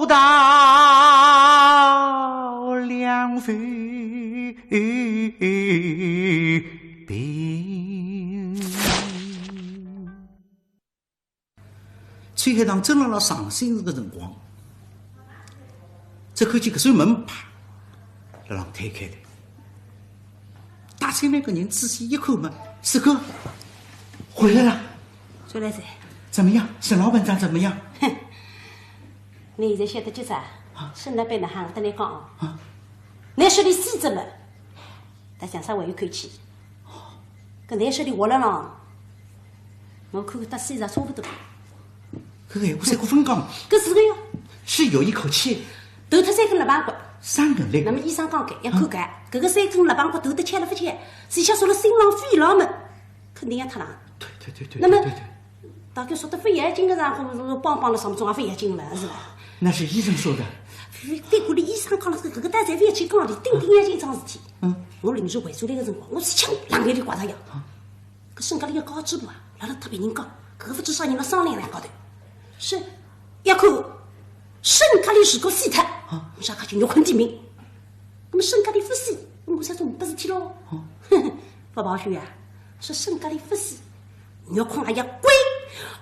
走到两飞边。崔海棠正辣辣上新日的辰光，只看见搿扇门啪辣浪推开来。大前面个人仔细一看嘛，师哥回来了。周来噻，怎么样？沈老板长怎么样？哼，你现在晓得几啥？沈老板呢喊我跟你讲哦，你手里死着了，但想啥还有口气。搿你手里活了咯，我看搭西茶差不多。搿个闲话三过分讲，搿是个哟，是有一口气。头脱3根肋旁骨。3根肋。那么医生讲要看搿搿个3根肋旁骨头得吃了不吃？谁晓得了心脏肺痨嘛，肯定要脱了。对。那么大概说的肺炎经个上帮了什么中啊肺炎经了是吧？那是医生说的。对过里医生讲了搿个单才不要去讲的，盯眼睛桩事体。我临时回转来个辰光，我是枪冷眼里挂他呀。搿身高里个高支部啊，辣辣特别人讲，搿个不至少人辣商量高头，是要看身高里如果死脱，我想看就肉困地命。那么身高里不死，我才做没事体咯。不保险呀，说身高里不死。肉困还要跪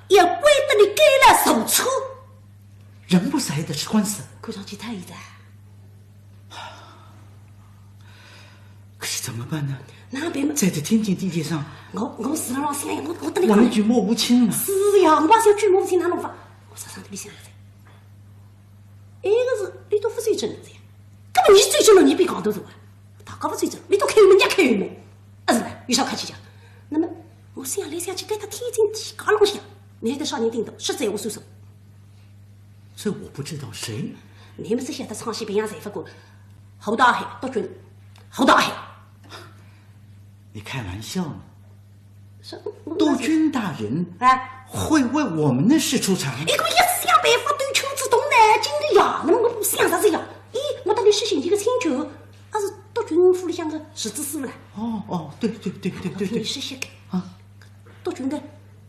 得你给了受处，人不是还得吃官司？看上去太严的。可是怎么办呢？那办嘛？在这天经地义上，我死了老想呀，我得你我们举目无亲了。是呀，我还是要举目无亲，哪能法？我啥上头里想的噻？一个是你都不追证了噻，根本你追证了，你比讲多大啊？大家不追证，你都开门，人家开门，是吧？有啥客气讲？那么。我想来想去，该他天经地义浪向，你还得少人盯到，实在我说说。这我不知道谁。你们这些在昌西平阳财富过侯大海、杜军、侯大海。你开玩笑呢？杜军大人会为我们的事出场？一个也是想办法对群之动南京的呀。那么我想啥子呀？我到底是寻一个请求，还是杜军府里向的实质师傅啦？对。你是些个杜军的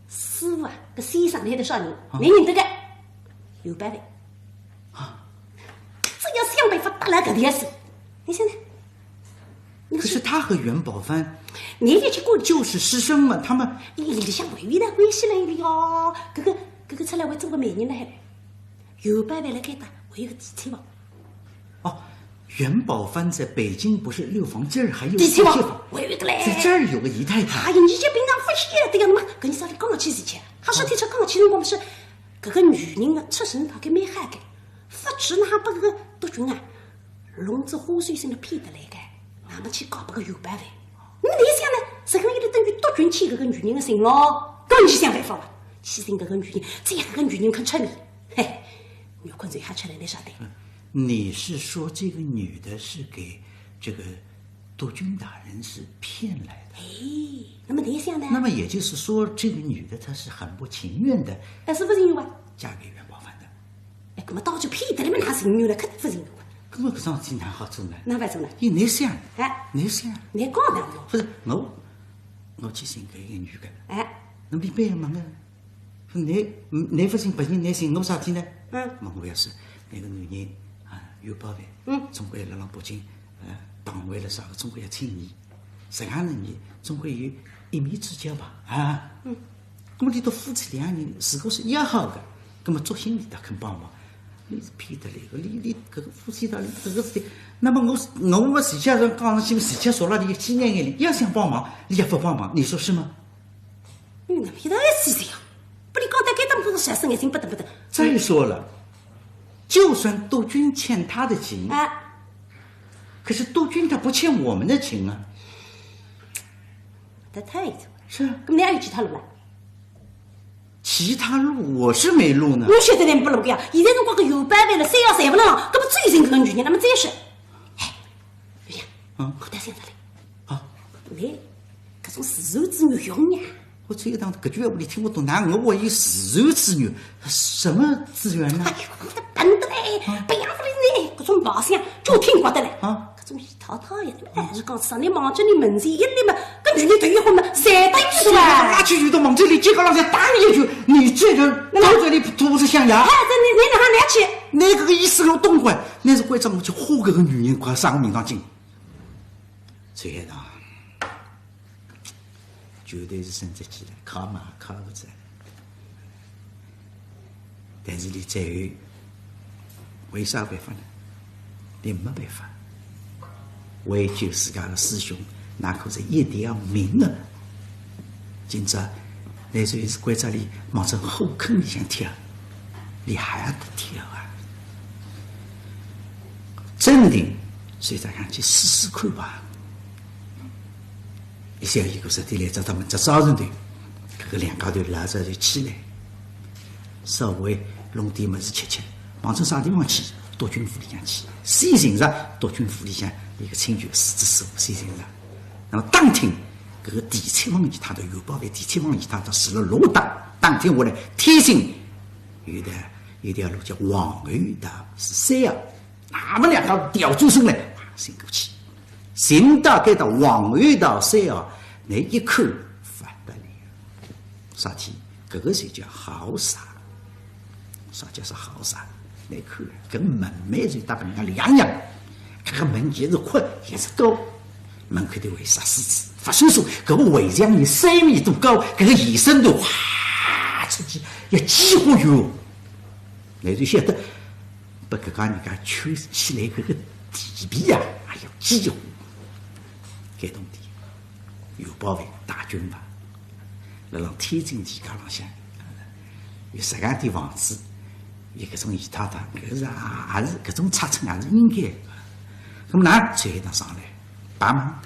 师傅啊，个先生来的少人，你认得个有办法只要想办法打来搿点事，你想呢？可是他和袁宝帆，你也去过就是师生嘛，他们里向委员呢，关系来了哟。搿个出来为中国美人了还有办法来开打，我有个地产房。袁宝帆在北京不是6房这儿还有地产房，我有一个嘞，在这儿有个姨太太。你就平常不晓得呀，那么跟你啥里刚去事情，还说提出刚去辰光不是搿个女人的出身大概蛮好的，不知哪把搿个杜军啊，笼子花水性的骗得来的，哪么去搞搿个有办法？那么你想呢？这个有点等于杜军欠搿个女人的心咯，搿你去想办法伐？牺牲搿个女人，只要搿个女人肯出面，嘿，肉困最好吃来，你晓得？你是说这个女的是给这个杜军大人是骗来的？那么你想呢？那么也就是说，这个女的她是很不情愿的，是不情愿吧？嫁给袁宝帆的。搿么到就骗得你们哪情愿了？肯定不情愿。搿么搿桩事体哪好做呢？哪办做呢？你想，你想，你讲哪样？不是我去寻搿一个女的，那么你帮忙啊？你不寻不寻，你寻我啥体呢？那我要是那个女人。有包办，总归辣北京，当为了啥个，总归要请你。这样的你总归有一面之交吧？那么你到夫妻2人，如果是要好的，那么作兴你倒肯帮忙。你是骗得来个，你搿个夫妻档搿个事体，那么我实际上讲上去，实际说了你几年眼里，要想帮忙，你也不帮忙，你说是吗？那么一道是这样，不你讲得该当不是小生眼睛不得。再说了。就算杜军欠他的情可是杜军他不欠我们的情啊。这太错了。是啊，那么你还有其他路了？其他路我是没路呢。我晓得你不路呀，现在辰光个有办法了，3要3不能，搿么追寻搿个女人，那么再说，刘翔，我担心着嘞。你搿种自然资源用呀？我这一趟搿句闲话你听不懂，哪我有自然资源？什么资源呢？我的笨的嘞，不养不哩搿种老乡就听过的嘞。搿种套呀，还是讲啥？你忙着你门前一立嘛，搿女人对以后嘛，谁得遇到啊？拿去遇到忙这里，结果老乡打你一句，你这人到这里吐出象牙。这你哪能去？你搿个意思我懂过，你是关照我去花搿个女人快啥个名堂金？崔海棠，绝对是升职起来，靠嘛靠不着。但是你最后为啥办法呢？你没办法，为救自家的师兄，那可是一条命啊！今朝你虽是关照里往这火坑里向跳，你还要得跳啊！真的，所以咱看去试试看吧。一小一个实地来找他们这早晨头，搿个两家头拉着就起来，稍微弄点么子吃吃，往从啥地方去？到军府里向去，先寻着到军府里向一个清泉寺之师傅先寻着。那么当天搿个第七房仪他的有报为第七房仪他到死了罗当，当天下来天津有条路叫黄河道是山啊，他们两个调转身来，寻过去。寻到该到黄河道山啊，那一看不得了，啥体？搿个就叫好杀。啥叫是好杀？来看，搿门楣就大不人家两样，搿个门也是宽也是高，门口头为啥狮子？发现说搿个围墙有3米多高，搿个延伸度哗出去要几乎有，你就晓得把搿家人家圈起来搿个地皮啊，还要几乎。该懂的，有保卫大军吧，辣辣天津地界浪向有10间的房子。有搿种姨太太，搿是也是搿种尺寸也是应该的。那么哪崔海棠上来，把忙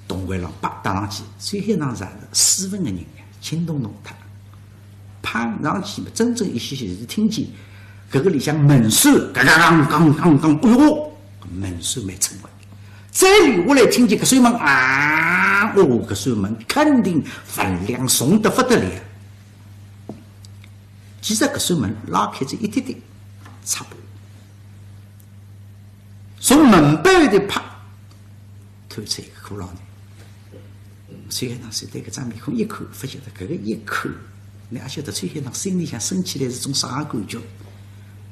东关浪把打上去，崔海棠是4分的人，轻动动他，攀上去嘛，真正一些是听见搿个里向门栓刚，哎呦，门栓没撑稳，再留下来听见搿扇门啊，搿扇门肯定分量重得不得了。其实搿扇门拉开只一点点，差不多。从门板里头啪透出一个窟窿来。崔海棠是对搿张面孔一看，发觉得搿个一看，你也晓得崔海棠心里向升起来是种啥感觉？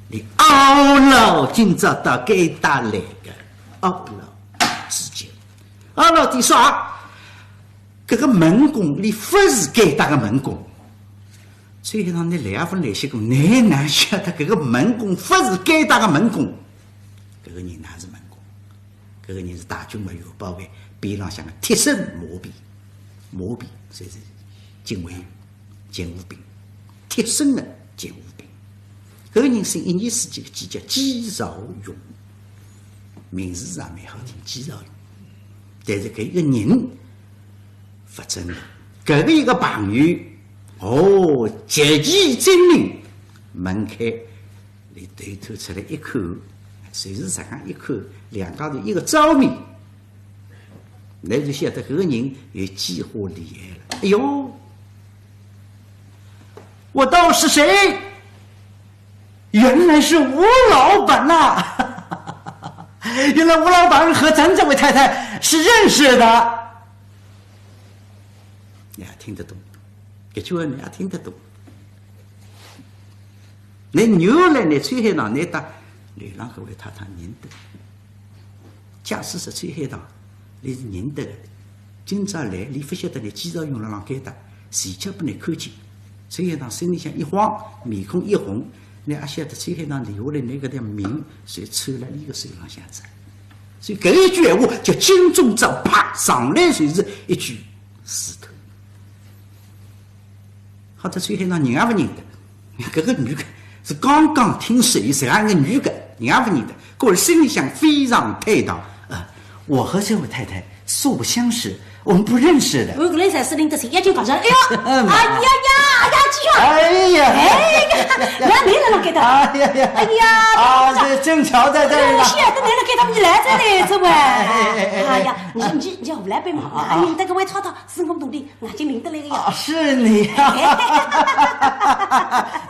你懊恼今朝到该打来个懊恼之间，懊恼的啥？搿个门工你不是该打个门工。崔海棠，你来也不来些个，你哪晓得搿个门工不是该打个门工？搿个人哪是门工？搿个人是大军的有保卫边浪向的贴身马兵，所以是警卫员、警务兵，贴身的警务兵。搿个人是1年4季的季节，纪绍勇，名字也蛮好听，纪绍勇。但是搿一个人不真的，搿个一个朋友。极其精明，门开，你头透出来一看，随时上一看，两家头一个照面，你就晓得这个人有计划厉害了。哎呦，我道是谁？原来是吴老板呐！原来吴老板和咱这位太太是认识的，你还听得懂？这句话你也听得懂。你牛来你崔海棠，你打流浪搿位太太认得。假使是崔海棠，你是认得的。今朝来，你不晓得你介绍用了浪该打，前脚把你看见。崔海棠心里向一慌，面孔一红，你也晓得崔海棠留下来那个条命，就穿了你个手浪向子。所以搿一句闲话叫金钟罩，啪上来就是一句石头。好在崔海棠人也不认得，搿个女的是刚刚听说有这样一个女的，人也不认得，个人心里想非常佩道。我和这位太太素不相识，我们不认识的。我过来才是领得谁眼睛发上，哎呦，继续。来没人了给他。哎呀，正巧在这儿呢。是啊，都没人给他们你来这里，这位。哎呀，你叫我来背嘛？哎，你这个位超超是我努力，眼睛领得来个呀。是你呀。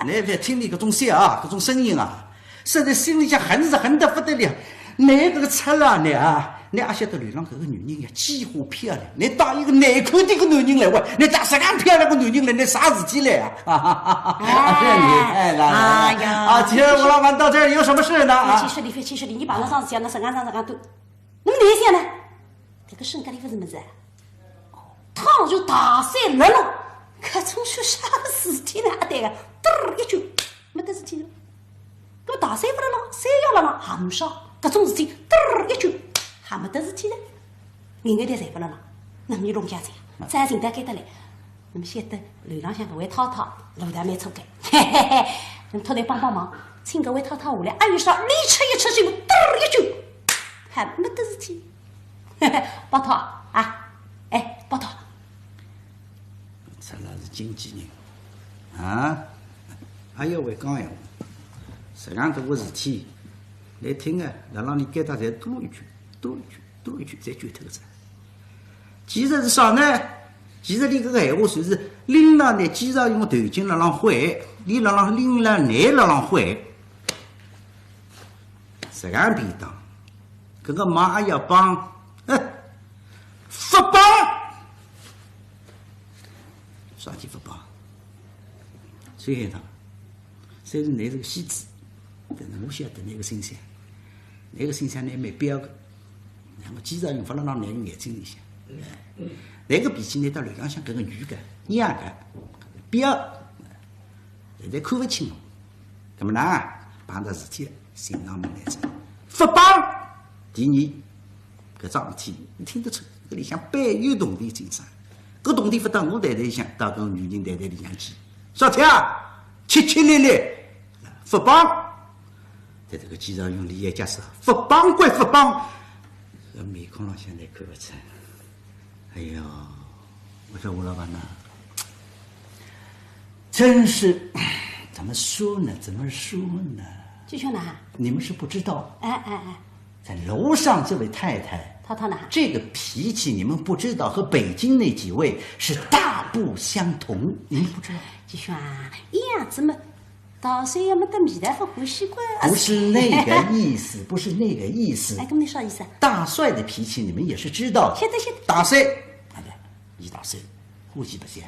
你别听你搿种笑啊，搿种声音啊，实在心里向恨是恨得不得了。你这个出了你啊，你也晓得路上搿个女人呀，几乎漂亮。你当一个难看点个男人来玩，你当这样漂亮个男人来，你啥事体来啊？哎呀！啊，今儿吴老板到这儿有什么事呢？啊，其实你碰到啥事体，那身上都，那么难想呢？这个身高里不是么子？倘若大山落了，搿种算啥个事体呢？对个，嘟一句，没得事体了。搿么大山不落了，山要落了，还没少。搿种事体，嘟一句，还没得事体呢。眼眼头侪不落了，那么你弄家子，再寻得该得来。那么晓得楼浪向搿位太太路段蛮粗个，嘿嘿嘿。那么托你帮忙，请搿位太太下来，按月上连吃一吃就嘟一句，还没得事体。嘿嘿，包头啊，哎，包头。咱那是经纪人啊，还要会讲闲话。实际上搿个事体，来听啊，让你给他再多一句，多一句，多一句，再卷头子。其实是啥呢？其实你搿个闲话算是拎了呢，机场用头巾辣浪挥，你辣浪拎了难辣浪挥。实岸便当，搿个忙也要帮，发帮。啥体不帮？最害他，虽然你是个戏子，但是我晓得那个心想，那个心想你蛮彪个，那么经常用发了让男人眼睛里向，那个脾气你到楼浪向搿个女个一样个彪，现在看不清了，那么呢碰到事体了，心上门来着，发帮。第二，搿桩事体你听得出，搿里向别有动地精神。搿动地不到我台台里向，到搿女人台台里向去，啥体啊？凄凄烈烈，发帮。在这个机场用李一家说，发帮归发帮，搿面孔浪向来看不出。哎呦，我说吴老板呐，真是怎么说呢？怎么说呢？继续呢？你们是不知道。哎，在楼上这位太太。太呢？这个脾气你们不知道，和北京那几位是大不相同。你们不知道？继续啊，一样子嘛，大帅也没得米大夫欢喜惯。不是那个意思，不是那个意思。哎，跟你啥意思啊？大帅的脾气你们也是知道。晓得。大帅，哎对，李大帅，呼吸不响。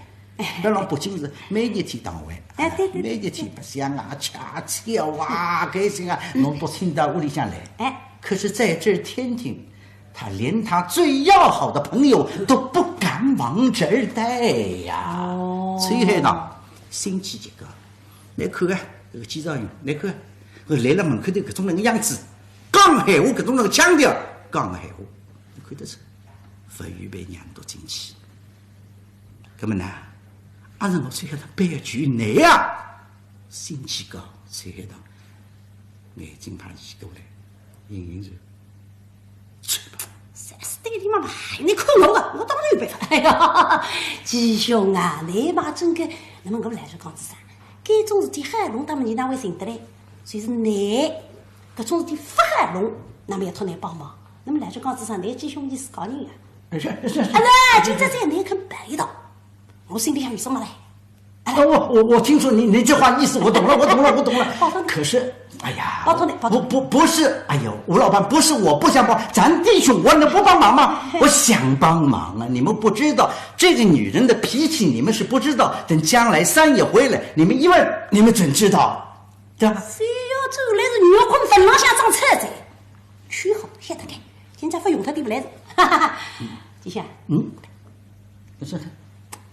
那让北京是每一天当晚，对，每一天不响啊，恰巧啊，开心啊，侬都听到屋里向来。哎，可是在这儿天庭。他连他最要好的朋友都不敢往这儿带呀！崔海呢，心气极高。来看啊，这个机长员，来看，来了门口头搿种人个样子，讲闲话搿种人个腔调，讲闲话，你看得出，不预备让到进去。搿么呢，按照我崔海堂掰句你呀，心气高，崔海堂眼睛怕移过来，隐着。这个地方嘛，你看我的，我当然有办法。哎呀，吉兄啊，你嘛真个，那么我来说讲子啥？搿种事体海龙他们你哪会寻得来？所以是你搿种事体发海龙，那么要托你帮忙。那么来说讲子啥？你吉兄你是搞人呀？是。今朝在你肯办一道，我心里向有什么嘞？我听说你这话意思我懂了。可是。哎呀，不是，哎呦，吴老板，不是我不想帮，咱弟兄我能不帮忙吗？我想帮忙啊！你们不知道这个女人的脾气，你们是不知道。等将来三爷回来，你们一问，你们准知道，对吧？谁要走来是女困坟浪向装车子，去好晓得开，现在不用他地不来着，哈哈哈。弟兄，不是，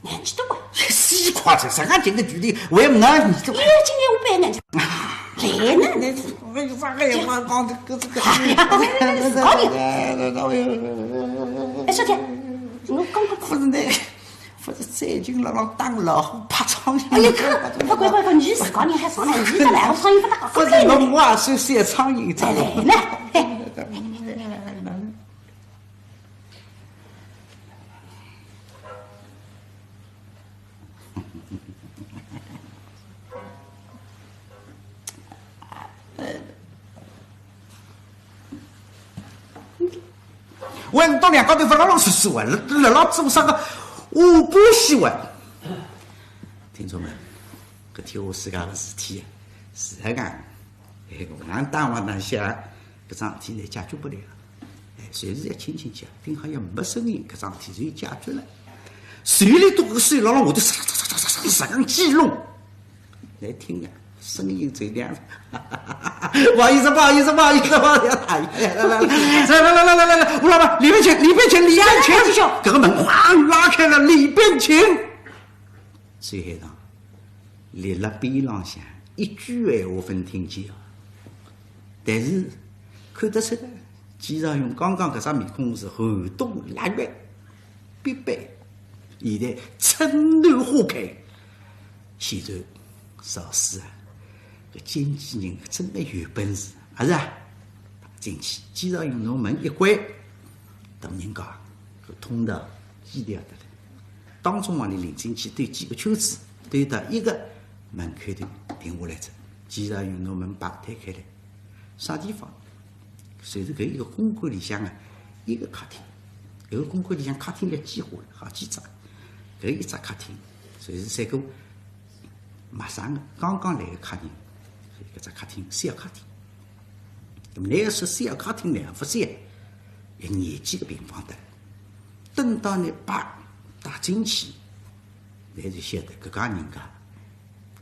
眼睛多啊，西瓜子啥个这个距离，我也难，你这。今年我白眼睛。来呢，那是我啥个也忘讲这个。哎，小天，我刚刚不是那个，不是最近老打老虎怕苍蝇。哎呀，快，你是搞人还上来，你这来个苍蝇不打。不是我是写苍蝇咋了？来呢。我到两高头不老实话，老做啥个五步戏话？听众们，搿天下世界个事体是这样，俺当往当想，搿桩事体呢解决不了。随时一轻轻讲，听好像没声音，搿桩事体就解决了。水里多个水，老下头上记录，来听呀，声音最亮。不好意思，不好意思，不好意思，不好意思，哎呀，来，吴老板，里边请，里边请，里边请。这个门哗拉开了，里边请。最后呢，立了边浪向，一句闲话分听见，但是看得出来，季少勇刚刚搿张面孔是寒冬腊月，必备。现在春暖花开，现在邵氏啊，搿经纪人真的有本事，还是啊？进去，季少勇侬门一关，等人讲搿通道基调得了。当中往里领进去，对几个圈子，对到一个门口头停下来着。季少勇侬门把推开来，啥地方？就是搿一个公馆里向啊，一个客厅，搿个公馆里向客厅要计划了好几只。搿一只客厅，就是三个马上的刚刚来的客人，搿只客厅小客厅。那么那个是小客厅2伏3，有20几个平方的。等到你把打进去，你就晓得搿家人家，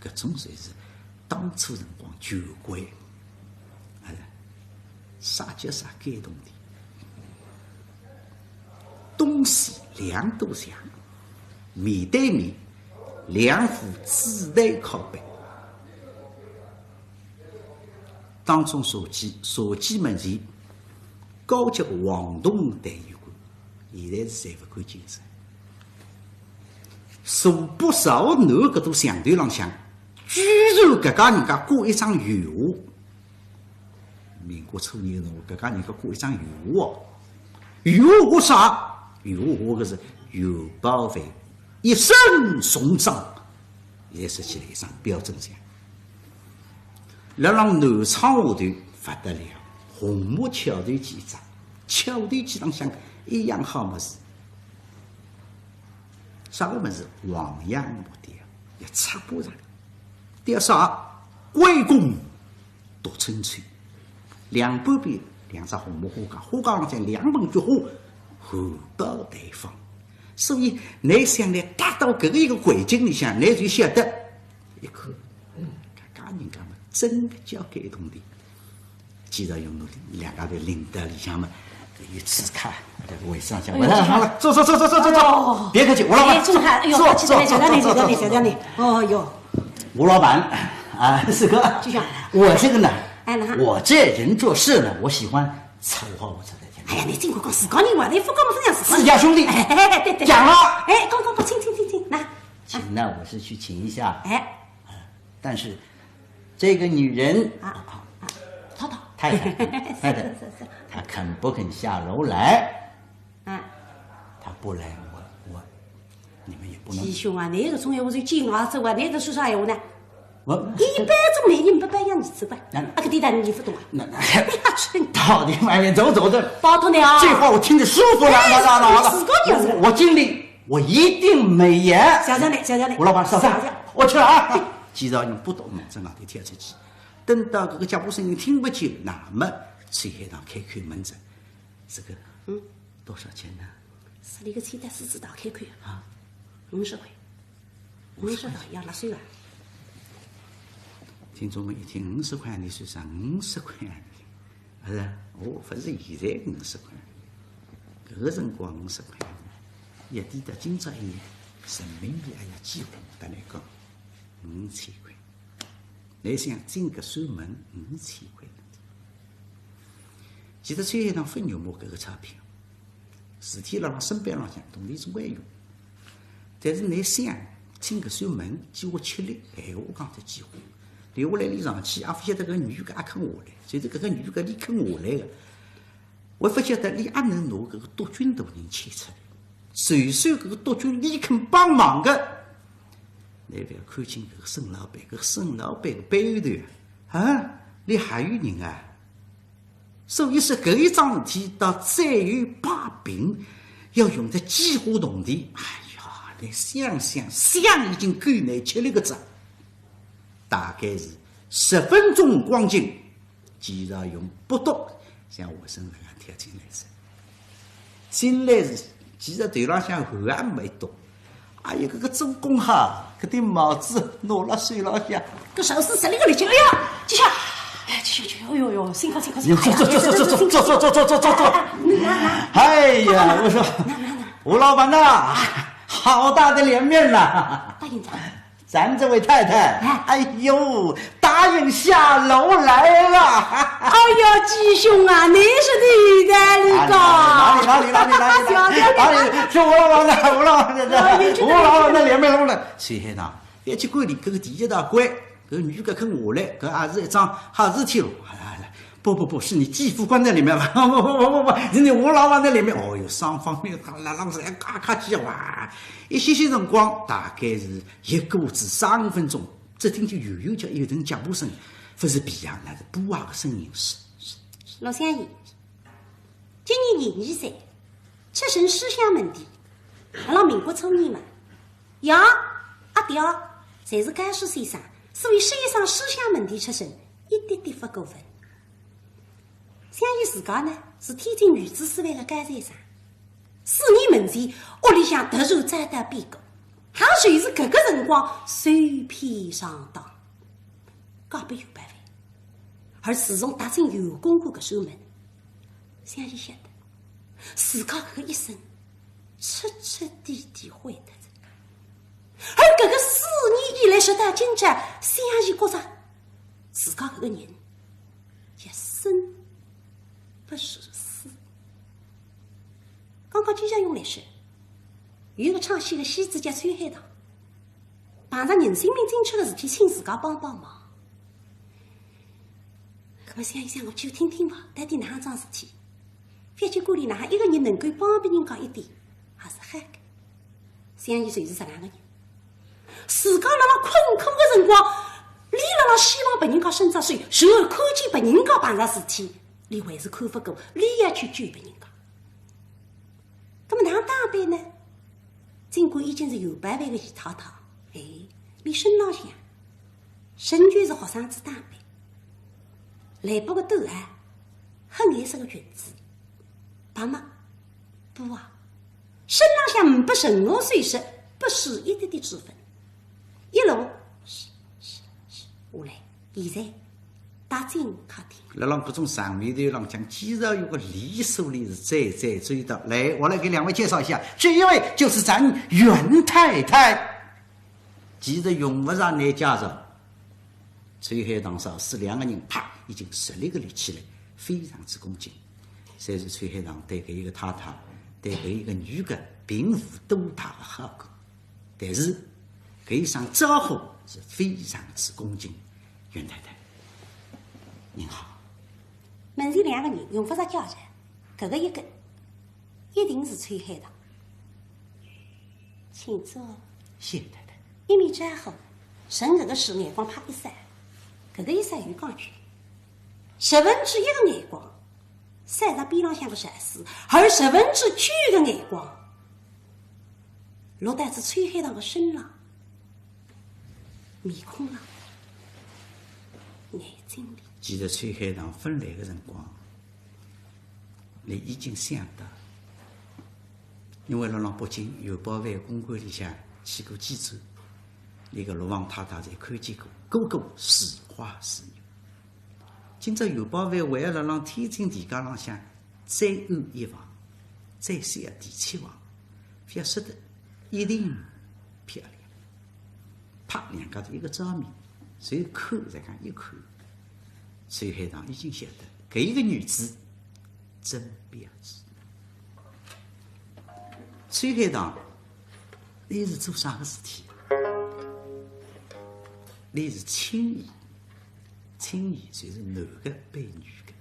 搿种就是当初辰光旧规，啥叫啥感动的，东西两都像。面对面，两副纸台靠背，当中茶几门前高级黄铜单元馆，现在是侪勿敢进入。数不少南搿堵墙头浪向，居然搿家人家挂一张油画。民国初年辰光，搿家人家挂一张油画，油画啥？油画搿是尤宝飞。一身崇装，也设起了一张标准像。辣浪南窗下头不得了，红木桥头几张，桥头几浪向一样好么子。啥个么子？黄杨木雕，一插巴上，雕啥？关公夺春秋，两半边2只红木花岗，花岗浪向2盆菊花，含苞待放。所以，你想来达到搿个一个环境里向，你就晓得一看，搿家人家嘛，真个叫感动的。季少勇侬两家头领到里向嘛，有纸卡，这个卫生讲，好了，坐，别客气，吴老板，坐，哎呦，坐，谢谢你，哦哟，吴老板啊，四哥，就像我这个呢，哎，我这人做事呢，我喜欢丑话我出来。哎呀，你真快讲自家人话，你不讲么分享自家兄弟，对，讲了，哎，讲，请，来，请呢，我是去请一下，哎，但是这个女人涛太太，她肯不肯下楼来？她不来，我，你们也不能。吉兄啊，你这种闲话就金牙走啊，你这说啥闲话呢？一般种男人不白养儿子吧？搿点大你不懂啊？到底外面走的，包托你啊！这话我听着舒服了。我尽力，我一定美颜。小你，吴老板，少饭，我去了啊！季少勇不懂嘛，正外头跳出去，等到搿个脚步声音听不见，那么崔海棠开门子，这个多少钱呢？是那个菜单狮子大开口啊，50块，50块要纳税了。听众们一听50块，你算上50块，不是？我不是现在50块，搿个辰光50块，一点到今朝一年，人民币还要几乎得来讲5000块。你想进个扇门5000块，其实崔海棠分牛毛搿个钞票，事体辣身边浪向动力总归用，但是你想进个扇门，几乎吃力，闲话讲得几乎。留下来里上去，也不晓得搿女个也肯下来，就是搿个女个里肯下来个，我不晓得里也能拿搿个督军大人牵出来。就算搿个督军里肯帮忙个，你不要看清搿个沈老板，搿个沈老板个背后头啊，里还有人啊。所以说搿一桩事体到最后把柄，要用得几乎同地。哎呀，你想已经够难吃了个只。大概是10分钟光景，季少勇不懂向我身上跳进来噻。进来是其实头浪向汗也没多。哎呀，搿个做工哈，搿顶帽子拿了水浪向，搿手势实力个力劲，哎呀，继续，哎，继续，哎呦呦，辛苦，走。哎呀，我说，吴老板呐，好大的脸面呐！大营长，咱这位太太，哎呦，答应下楼来了。哎呀，吉兄啊，你是对的，你讲。哪里？是吴老板的，吴老板的脸面了。崔海棠，别去管理搿个第一大关，搿女的肯下来，搿也是一桩好事体喽。不，是你继父关在里面吧？不，是你吴老板在里面。哦哟，双方面浪是咔叽哇，一些辰光，大概是1个至3分钟，只听见远远叫有阵脚步声，不是皮洋，那是布娃的声音。是。老乡爷，今年22岁，出身思想门第，阿拉民国初年嘛，爷阿爹侪是介书先生，所以先生思想门第出身，一点点不过分。像伊自家呢，是天津女子师范的监材生，4年门前，屋里向突然栽得变故，也就是搿个辰光水偏上当，告别有办法。而自从踏进有功过搿扇门，像伊晓得，自家搿个一生彻彻底底毁脱着。而搿个4年以来学到今朝，像伊觉着自家搿个人一生不如死。刚刚就像用来说，有个唱戏的戏子叫崔海棠，碰着人性命紧缺的事体，请自家帮忙。那么想一想，我就听听吧，到底哪样桩事体？反正管理哪一个人能够帮别人讲一点，还是好的。想伊就是这两个人，自家辣辣困苦的辰光，连辣辣希望别人家伸张手，然后看见别人家碰着事体，连还是看不过，连要去救别人家。那么哪样打扮呢？尽管已经是有办法的姨太太，连身浪向仍旧是学生子打扮。来把个兜啊，黑颜色的裙子，白嘛不啊，身浪向5不15岁时，不使一点点脂粉，一路下来，现在打进客厅。辣搿种上面头浪向，既然有个李书里是最追的。来，我来给2位介绍一下，这一位就是咱袁太太。其实用不上你介绍。崔海棠少是2个人，啪，已经实力的立起来，非常之恭敬。虽然崔海棠对搿一个太太，对搿一个女的，并无多大的好感，但是搿一声招呼是非常之恭敬。袁太太，您好。门前2个人用不着交谈，搿个一个一定是崔海棠。请坐。谢太太。一面站好，趁搿个时眼光啪一闪。搿个一闪有讲句，1/10个眼光闪着边浪向个闪丝，而9/10个眼光落在这崔海棠个身上、面孔上、眼睛里。记得崔海棠分来的辰光，你已经想到，因为辣辣北京邮报湾公馆里向去过几次，那个陆王太太侪看见过，个个是花是牛。今朝邮报湾还要辣辣天津地界浪向再安一房，再设第7房，要说的一定漂亮。啪，2家头一个照面，随看再讲一看，崔海棠已经晓得搿一个女子真标致。崔海棠，你是做啥个事体？你是亲姨，亲姨就是男的背女的，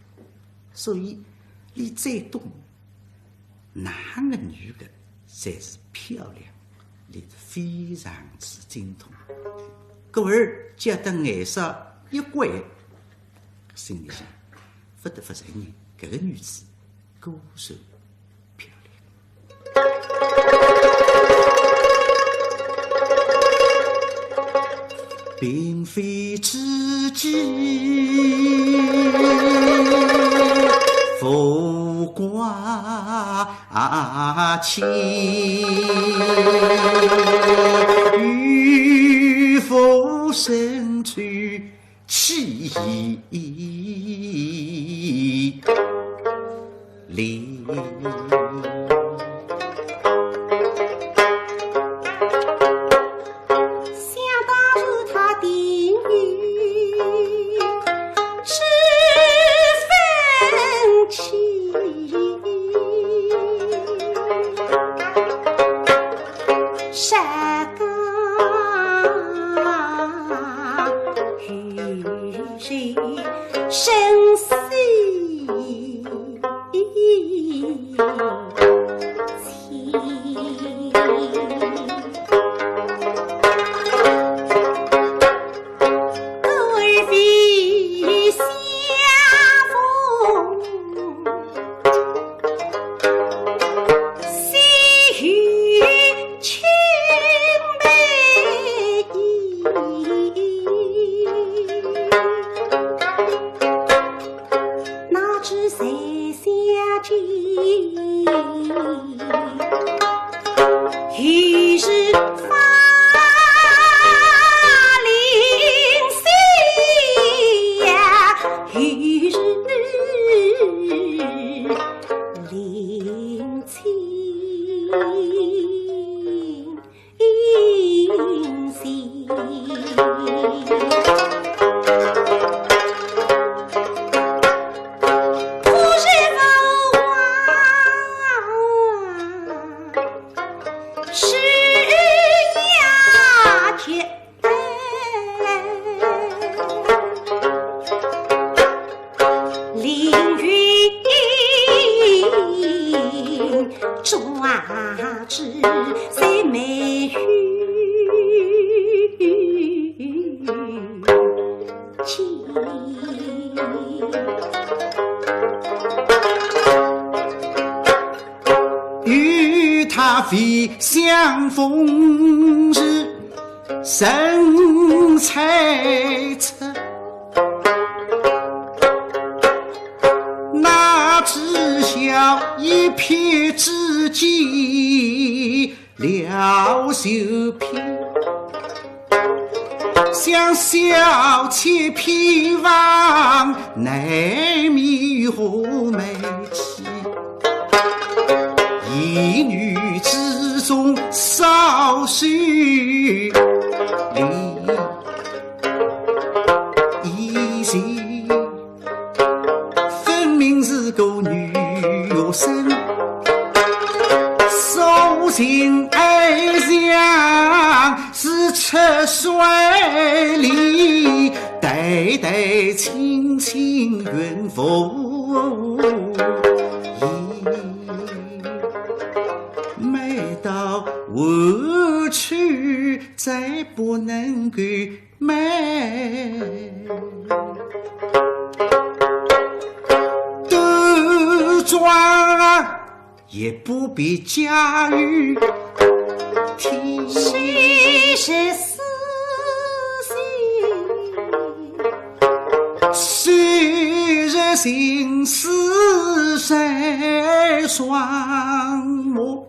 所以你再懂哪个女的才是漂亮，你是非常之精通。故而觉得眼色一拐，心里想不得不承认，这个女子果然漂亮。并非知己，浮挂牵，与夫生出气灵。非相逢日，生猜测。哪知晓一瞥之间了袖撇，想小妾偏忘难觅何美妻。一女之中少许离异性，分明是个女学生，手心爱上是出水里，代代亲亲缘佛。到我去再不能够买，斗转也不必驾驭天谁是死心，虽日心似山双目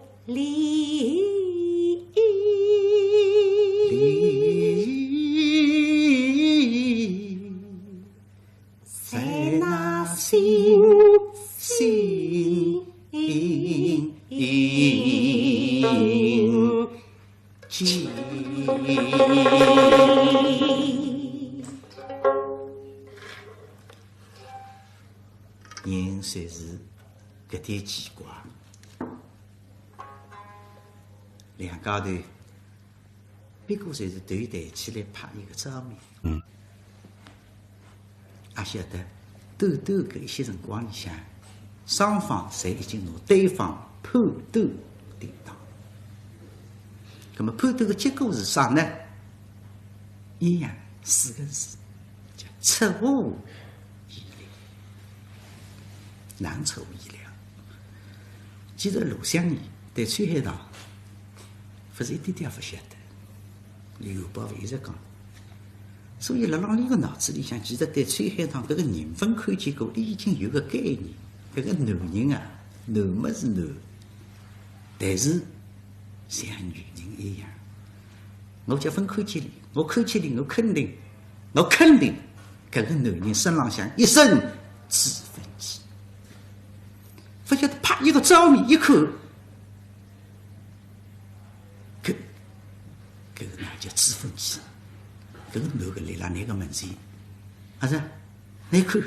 在那心间。人算是搿点奇怪。两家头，别个侪是头抬起来拍一个照面。也晓得，短短搿一些辰光里向，双方侪已经拿对方判斗定当。那么判斗的结果是啥呢？一样4个字，叫出乎意料，难出乎意料。其实陆湘怡对崔海棠不是一点点不晓得，刘宝一直讲，所以辣浪里个脑子里向，其实对崔海棠搿个人分看结构，伊已经有个概念，搿个男人啊，男么是男，但是像女人一样。我结婚看见你，我看见你，我肯定，搿个男人身浪向一身脂粉气，不晓得啪一个着迷一看，搿个哪叫脂粉气？搿个男个立辣那个门前，啊是，你看，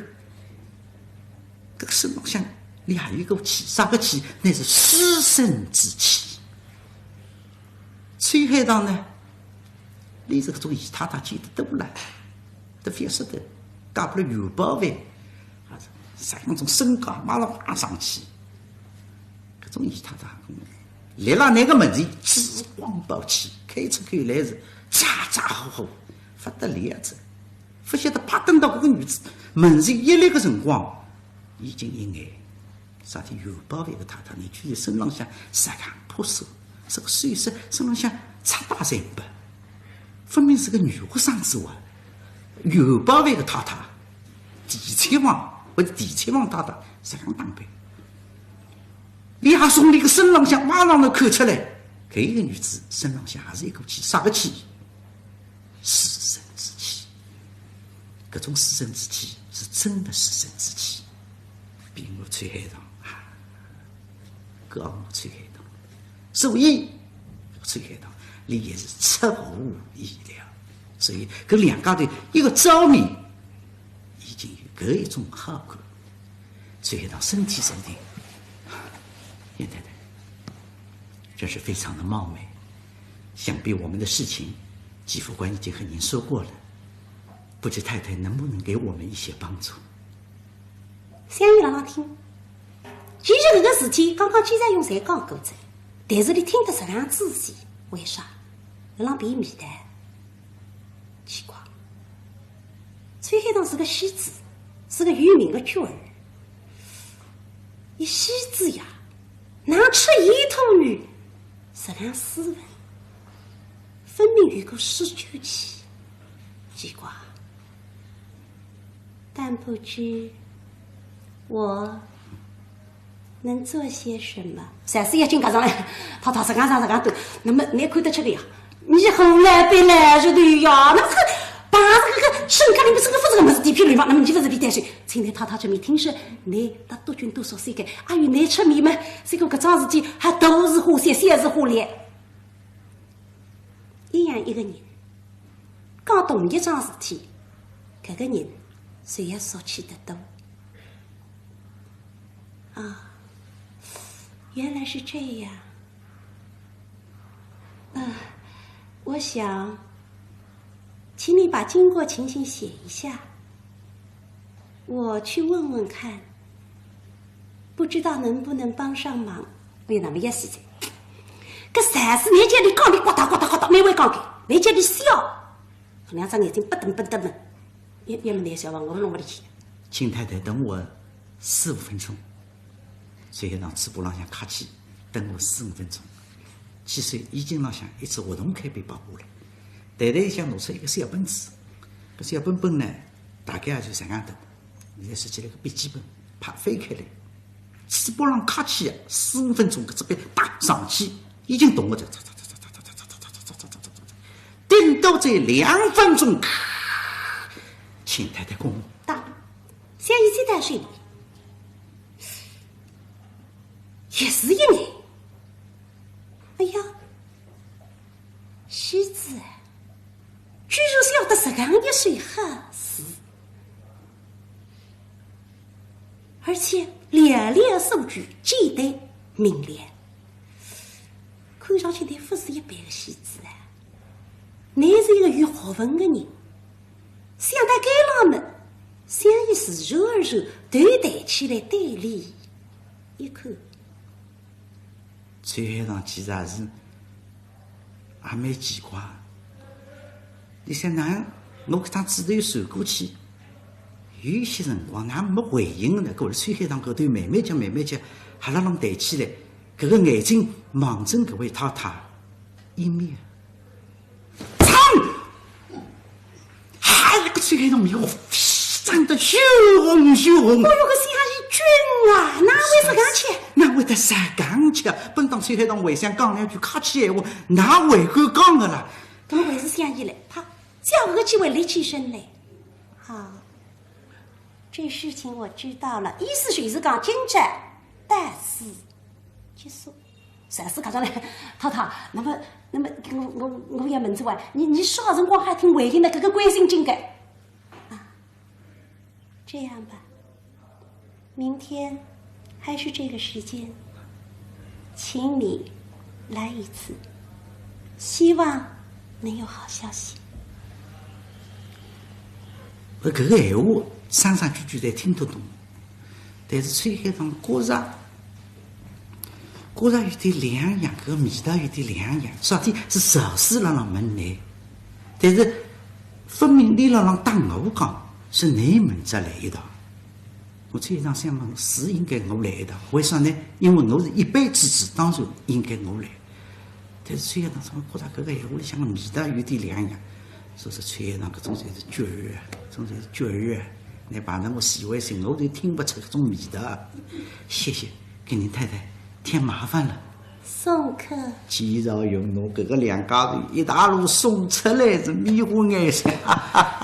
搿个身浪向里还有一个气，啥个气？那是师生之气。崔海棠呢？连这个种姨太太见得多了，都非晓得，嫁不了元宝饭，啊，啥样种身高马上爬上去，搿种姨太太立辣那个门前，紫光宝气，开出去来是咋咋呼呼，不得了子，不晓得啪等到搿个女子门前一立个辰光，已经一眼，啥体元宝饭个太太，你居然身浪向石墙破手，这个碎石身浪向擦大三百。分明是个女和尚之话，元宝饭个太太，地产王或者地产王太太，这样打扮，李亚松那个身浪向马上能看出来，搿一个女子身浪向还是一股气，啥个气？师生之气。搿种师生之气是真的师生之气，比我崔海棠啊，搿我崔海棠，所以崔海棠。你也是出乎意料，所以搿两家头一个着迷，已经有搿一种好感。崔海棠身体沉定，严太太，真是非常的貌美。想必我们的事情，季副官已经和您说过了，不知太太能不能给我们一些帮助？想你让听，其实搿个事体刚刚既然用侪讲过着，但是你听得这样仔细，为啥？让别面的奇怪，崔海棠是个戏子，是个有名的角儿。一戏子呀，哪吃一头女，质量斯文，分明有股诗酒气。奇怪，但不知我能做些什么？3、4一斤加上来，他这样这样多，那么你看得出个呀？你后来被来着的呀，那这个把这个身家里面这个不是个么子地皮乱嘛，那么你不是别担心。今天太太这面听说你他多军多少岁个，还有你出面嘛，这个搿桩事体还都是花钱，三是花脸。一样一个人，刚同一桩事体，搿个人谁也说起得多。啊，原来是这样。我想，请你把经过情形写一下，我去问问看，不知道能不能帮上忙。没有那么意思的。搿30年前你讲的呱嗒呱嗒呱嗒，每位讲的，你叫你笑，两张眼睛不瞪不瞪的，也没那小王，我弄不得去。请太太等我4、5分钟，随后让嘴巴浪向客气，等我4、5分钟。汽水已经浪向一只活动开背包下来，袋袋里向拿出一个小本子，搿小本本呢，大概也就这样大，现在拾起来个笔记本，啪翻开来，嘴巴浪客气4、5分钟，搿只笔打上去，已经动了，顶到这2分钟，请太太公大，像一起带水，也是一年。哎呀，戏子，居然晓得这样一水好事，而且列列数据简单明了，看上去你不是一般的戏子啊，你是一个有学问的人，想得该浪们，想一时揉而揉，头抬起来对立一看。崔海棠其实也是也蛮奇怪，你想哪我搿趟纸头传过去，有些辰光哪没回应的呢？搿会崔海棠搿头慢慢讲，还辣弄抬起来，搿个眼睛望准搿位太太一面，噌！还有个崔海棠面孔非常的羞红。哎呦，搿像是君啊，哪会是讲起？哪会得啥讲起？本当崔海棠会想讲两句客气闲话，哪会敢讲的啦？怎么回事？想起来，他叫个机会立起身来。好，这事情我知道了，意思就是讲今朝大事结束。啥事搞上来？太太，那么我要问之外，你啥辰光还听回应的这个关心金的？啊，这样吧，明天还是这个时间，请你来一次，希望能有好消息。搿个闲话声声句句侪听得懂，但是崔海棠觉着有点两样，搿个味道有点两样。啥体是熟识辣辣门内，但是分明李老郎打我讲是你们只来一道。我崔海棠想问，是应该我来一道？为啥呢？因为我是一辈之主，当然应该我来。但是崔海棠总觉着搿个闲话里向个味道有点两样。说是崔海棠搿种才是绝育啊，种才是绝育啊！你碰着我喜欢些，我都听不出搿种味道。谢谢，给您太太添麻烦了。送客。既然用侬搿个两家头一大路送出来，是迷糊眼神。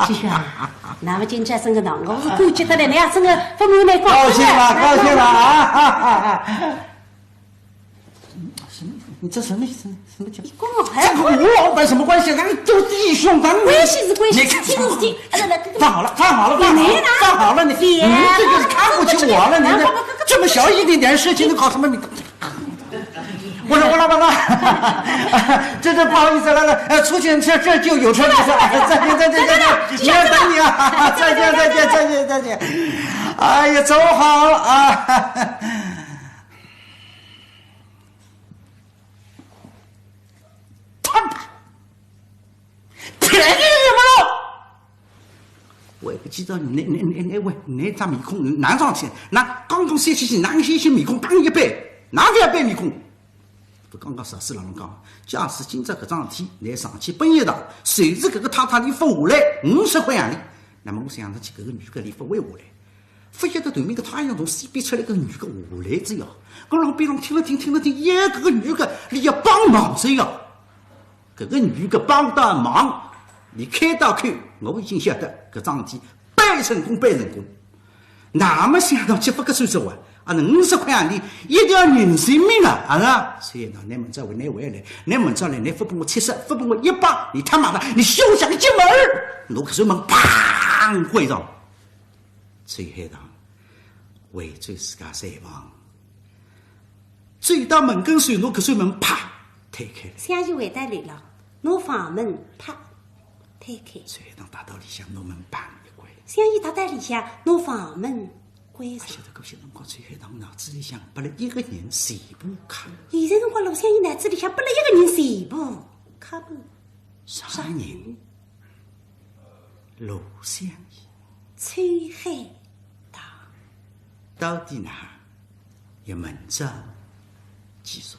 继续啊！那么今朝生个堂，我是感激得来，你也生个不满来高兴了，高兴了啊！什么？你这什么意思？什么叫？你跟我还和吴老板什么关系？咱们都弟兄，咱们关系是关系，你看亲是亲。放好了，放好了，放好了，你这就是看不起我了，你这么小一点点事情，你搞什么名？我了，这不好意思了，出去这就有车，再见，你要等你啊，再见，哎呀，走好了啊。我也不知道你喂，你张面孔哪上去？那刚刚三七哪些面孔当一杯，哪个要杯面孔？不刚刚实事了，侬讲，假使今朝搿桩事体，你上去奔一趟，随时搿个太太里发下来50块洋钿，那么我想着去搿个女个里发还下来，发觉得对面个太阳从西边出来个女个下来之后，我让边上听了听，耶，搿个女个你要帮忙谁呀？搿个女个帮得忙。你开到看，我已经晓得搿桩事体办成功。哪么想到去发个30万，那50块洋钿一条人性命啊！所以呢，你们这回你回来，你们这来，你发给我70，发给我100，你他妈的，你休想进门！我可是门砰关上。崔海棠为追自家三房，追到门跟随，我可是门啪推开。相信回答来了，我房门啪推开。崔海棠打到里向，我门砰一关。相信打到里向，我房门关上。晓得搿些辰光，崔海棠脑子里向拨了一个人全部卡。现在辰光，陆相义脑子里向拨了一个人全部卡布。啥人？陆相义。崔海棠。到底呢？要问责继续。